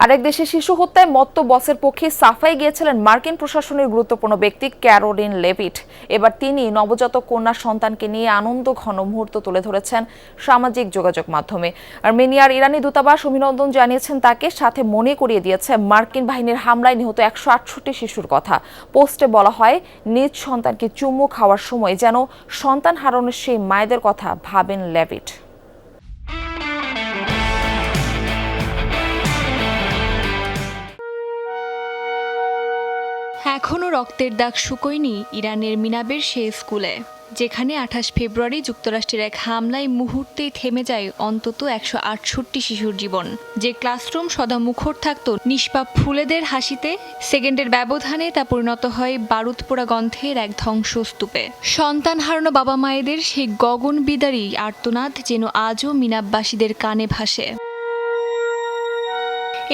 আরেক দেশে শিশু হত্যায় মত্ত বসের পক্ষে সাফাই গিয়েছিলেন মার্কিন প্রশাসনের গুরুত্বপূর্ণ ব্যক্তি ক্যারোলিন লেভিট। এবার তিনি নবজাতক কন্যা সন্তানকে নিয়ে আনন্দ ঘন মুহূর্ত তুলে ধরেছেন সামাজিক যোগাযোগ মাধ্যমে। আর্মেনিয়ার ইরানি দূতাবাস অভিনন্দন জানিয়েছেন তাকে, সাথে মনে করিয়ে দিয়েছে মার্কিন বাহিনীর হামলায় নিহত 168 শিশুর কথা। পোস্টে বলা হয়, নিজ সন্তানকে চুমু খাওয়ার সময় যেন সন্তান হারানোর সেই মায়েদের কথা ভাবেন লেভিট। এখনও রক্তের দাগ শুকোয়নি ইরানের মিনাবের সেই স্কুলে, যেখানে 28 ফেব্রুয়ারি যুক্তরাষ্ট্রের এক হামলায় মুহূর্তেই থেমে যায় অন্তত 168 শিশুর জীবন। যে ক্লাসরুম সদা মুখর থাকত নিষ্পাপ ফুলেদের হাসিতে, সেকেন্ডের ব্যবধানে তা পরিণত হয় বারুদ পোড়া গন্ধের এক ধ্বংসস্তূপে। সন্তান হারানো বাবা মায়েদের সেই গগন বিদারী আর্তনাদ যেন আজও মিনাববাসীদের কানে ভাসে।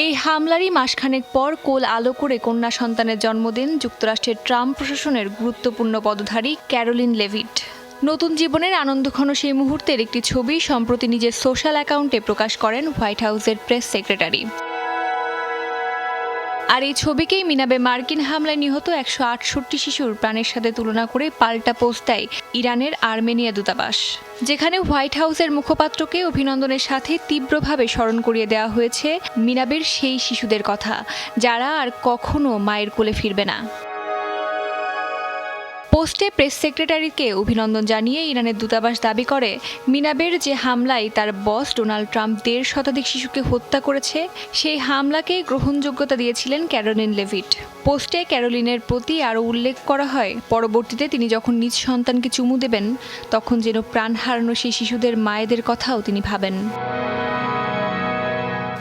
এই হামলারই মাসখানেক পর কোল আলো করে কন্যা সন্তানের জন্ম দেন যুক্তরাষ্ট্রের ট্রাম্প প্রশাসনের গুরুত্বপূর্ণ পদধারী ক্যারোলিন লেভিট। নতুন জীবনের আনন্দঘন সেই মুহূর্তের একটি ছবি সম্প্রতি নিজের সোশ্যাল অ্যাকাউন্টে প্রকাশ করেন হোয়াইট হাউসের প্রেস সেক্রেটারি। আর এই ছবিকেই মিনাবে মার্কিন হামলায় নিহত 168 শিশুর প্রাণের সাথে তুলনা করে পাল্টা পোস্ট দেয় ইরানের আর্মেনিয়া দূতাবাস, যেখানে হোয়াইট হাউসের মুখপাত্রকে অভিনন্দনের সাথে তীব্রভাবে স্মরণ করিয়ে দেওয়া হয়েছে মিনাবের সেই শিশুদের কথা, যারা আর কখনো মায়ের কোলে ফিরবে না। পোস্টে প্রেস সেক্রেটারিকে অভিনন্দন জানিয়ে ইরানের দূতাবাস দাবি করে, মিনাবের যে হামলায় তার বস ডোনাল্ড ট্রাম্প 1.5 শতাধিক শিশুকে হত্যা করেছে, সেই হামলাকে গ্রহণযোগ্যতা দিয়েছিলেন ক্যারোলিন লেভিট। পোস্টে ক্যারোলিনের প্রতি আরও উল্লেখ করা হয়, পরবর্তীতে তিনি যখন নিজ সন্তানকে চুমু দেবেন, তখন যেন প্রাণ হারানো সেই শিশুদের মায়েদের কথাও তিনি ভাবেন।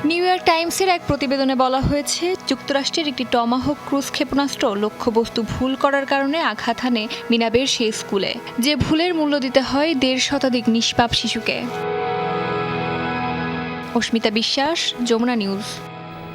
নিউ ইয়র্ক টাইমসের এক প্রতিবেদনে বলা হয়েছে, যুক্তরাষ্ট্রের একটি টমাহক ক্রুজ ক্ষেপণাস্ত্র লক্ষ্যবস্তু ভুল করার কারণে আঘাত হানে মিনাবের সেই স্কুলে, যে ভুলের মূল্য দিতে হয় 1.5 শতাধিক নিষ্পাপ শিশুকে। অস্মিতা বিশ্বাস, যমুনা নিউজ।